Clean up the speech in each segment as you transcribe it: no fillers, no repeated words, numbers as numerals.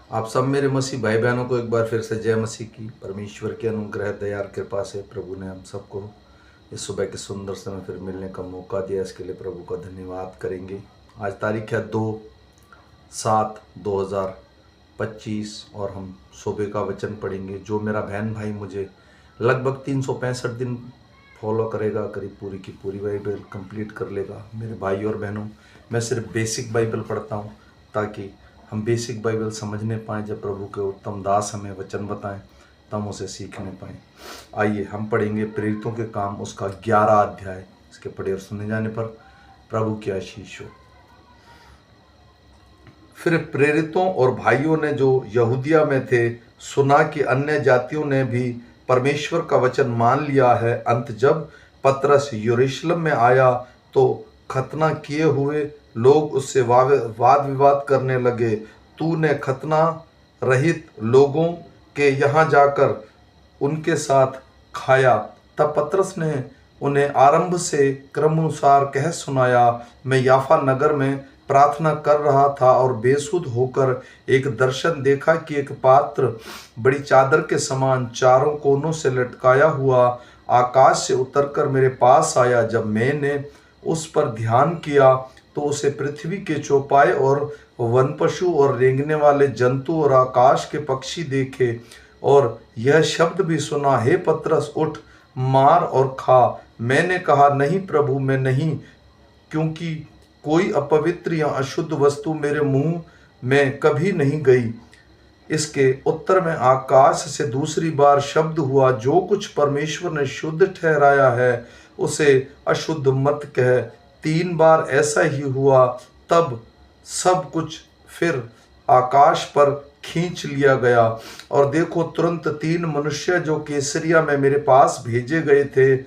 आप सब मेरे मसीह भाई बहनों को एक बार फिर से जय मसीह की। परमेश्वर की अनुग्रह दया और कृपा से प्रभु ने हम सबको इस सुबह के सुंदर समय फिर मिलने का मौका दिया। इसके लिए प्रभु का धन्यवाद करेंगे। आज तारीख है 2/7/2025 और हम सुबह का वचन पढ़ेंगे। जो मेरा बहन भाई मुझे लगभग 365 दिन फॉलो करेगा, करीब पूरी की पूरी बाइबल कंप्लीट कर लेगा। मेरे भाई और बहनों, मैं सिर्फ बेसिक बाइबल पढ़ता हूँ ताकि हम बेसिक बाइबल समझने पाएँ। जब प्रभु के उत्तम दास हमें वचन बताएं तो हम उसे सीखने पाएँ। आइए हम पढ़ेंगे प्रेरितों के काम उसका 11 अध्याय। इसके पढ़े और सुने जाने पर प्रभु की आशीष हो। फिर प्रेरितों और भाइयों ने जो यहूदिया में थे सुना कि अन्य जातियों ने भी परमेश्वर का वचन मान लिया है। अंत जब पतरस यरूशलेम में आया तो खतना किए हुए लोग उससे वाद विवाद करने लगे। तूने खतना रहित लोगों के यहाँ जाकर उनके साथ खाया। तब पतरस ने उन्हें आरंभ से क्रमानुसार कह सुनाया। मैं याफा नगर में प्रार्थना कर रहा था और बेसुध होकर एक दर्शन देखा कि एक पात्र बड़ी चादर के समान चारों कोनों से लटकाया हुआ आकाश से उतरकर मेरे पास आया। जब मैंने उस पर ध्यान किया तो उसे पृथ्वी के चौपाए और वन पशु और रेंगने वाले जंतु और आकाश के पक्षी देखे और यह शब्द भी सुना, हे पतरस, उठ, मार और खा। मैंने कहा, नहीं प्रभु, मैं नहीं, क्योंकि कोई अपवित्र या अशुद्ध वस्तु मेरे मुंह में कभी नहीं गई। इसके उत्तर में आकाश से दूसरी बार शब्द हुआ, जो कुछ परमेश्वर ने शुद्ध ठहराया है उसे अशुद्ध मत कह। 3 बार ऐसा ही हुआ। तब सब कुछ फिर आकाश पर खींच लिया गया और देखो, तुरंत 3 मनुष्य जो कैसरिया में मेरे पास भेजे गए थे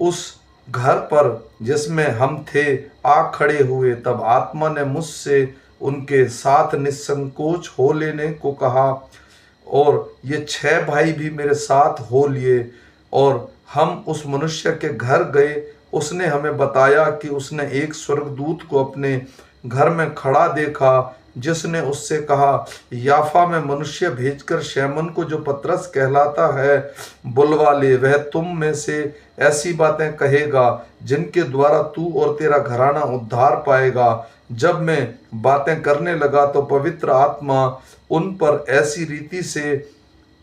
उस घर पर जिसमें हम थे आ खड़े हुए। तब आत्मा ने मुझसे उनके साथ निसंकोच हो लेने को कहा और ये 6 भाई भी मेरे साथ हो लिए और हम उस मनुष्य के घर गए। उसने हमें बताया कि उसने एक स्वर्गदूत को अपने घर में खड़ा देखा जिसने उससे कहा, याफा में मनुष्य भेजकर शैमन को, जो पतरस कहलाता है, बुलवा ले। वह तुम में से ऐसी बातें कहेगा जिनके द्वारा तू और तेरा घराना उद्धार पाएगा। जब मैं बातें करने लगा तो पवित्र आत्मा उन पर ऐसी रीति से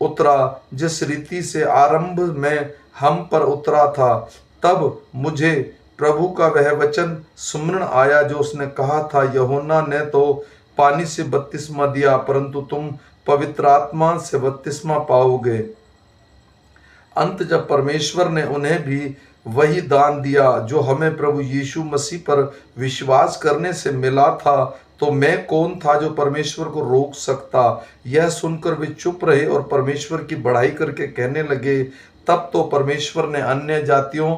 उतरा जिस रीति से आरंभ में हम पर उतरा था। तब मुझे प्रभु का वह वचन सुमरण आया जो उसने कहा था, यूहन्ना ने तो पानी से बपतिस्मा दिया, परंतु तुम पवित्र आत्मा से बपतिस्मा पाओगे। अंत जब परमेश्वर ने उन्हें भी वही दान दिया जो हमें प्रभु यीशु मसीह पर विश्वास करने से मिला था, तो मैं कौन था जो परमेश्वर को रोक सकता। यह सुनकर वे चुप रहे और परमेश्वर की बड़ाई करके कहने लगे, तब तो परमेश्वर ने अन्य जातियों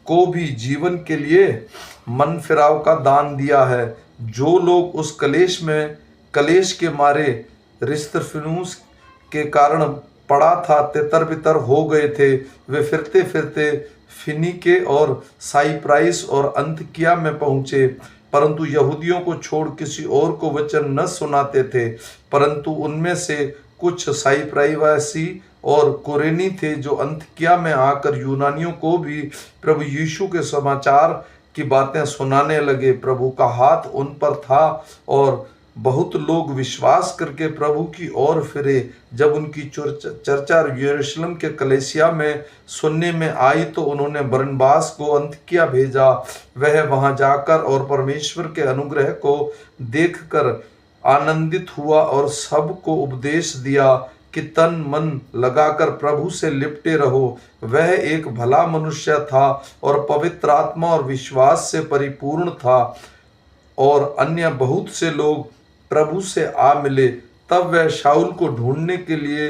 को भी जीवन के लिए मन फिराव का दान दिया है। जो लोग उस कलेश के मारे रिस्तफनुस के कारण पड़ा था तितर बितर हो गए थे। वे फिरते फिरते फिनीके और साइप्राइस और अंतकिया में पहुंचे, परंतु यहूदियों को छोड़ किसी और को वचन न सुनाते थे। परंतु उनमें से कुछ साइप्राइवासी और कुरेनी थे जो अंतकिया में आकर यूनानियों को भी प्रभु यीशु के समाचार की बातें सुनाने लगे। प्रभु का हाथ उन पर था और बहुत लोग विश्वास करके प्रभु की ओर फिरे। जब उनकी चर्चा यरूशलेम के कलीसिया में सुनने में आई तो उन्होंने बरनबास को अंतकिया भेजा। वह वहां जाकर और परमेश्वर के अनुग्रह को देखकर आनंदित हुआ और सबको उपदेश दिया कि तन मन लगाकर प्रभु से लिपटे रहो। वह एक भला मनुष्य था और पवित्र आत्मा और विश्वास से परिपूर्ण था और अन्य बहुत से लोग प्रभु से आ मिले। तब वह शाऊल को ढूंढने के लिए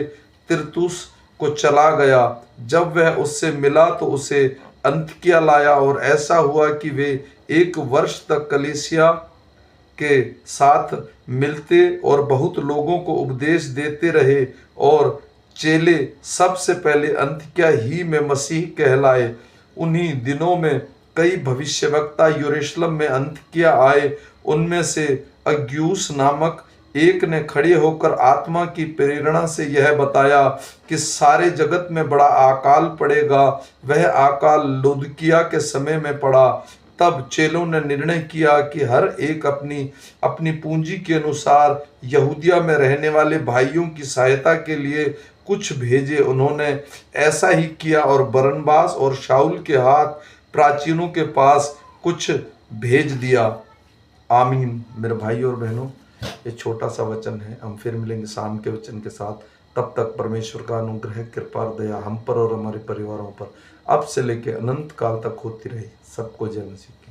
तिरतुस को चला गया। जब वह उससे मिला तो उसे अंतकिया लाया और ऐसा हुआ कि वे 1 वर्ष तक कलीसिया के साथ मिलते और बहुत लोगों को उपदेश देते रहे और चेले सबसे पहले अंतकिया ही में मसीह कहलाए। उन्हीं दिनों में कई भविष्यवक्ता यरूशलेम में अंतकिया आए। उनमें से अग्युस नामक एक ने खड़े होकर आत्मा की प्रेरणा से यह बताया कि सारे जगत में बड़ा अकाल पड़ेगा। वह अकाल लौदीकिया के समय में पड़ा। तब चेलों ने निर्णय किया कि हर एक अपनी अपनी पूंजी के अनुसार यहूदिया में रहने वाले भाइयों की सहायता के लिए कुछ भेजे। उन्होंने ऐसा ही किया और बरनबास और शाऊल के हाथ प्राचीनों के पास कुछ भेज दिया। आमीन। मेरे भाई और बहनों, ये छोटा सा वचन है। हम फिर मिलेंगे शाम के वचन के साथ। तब तक परमेश्वर का अनुग्रह, कृपा और दया हम पर और हमारे परिवारों पर अब से लेकर अनंत काल तक होती रही। सबको जय मसीह की।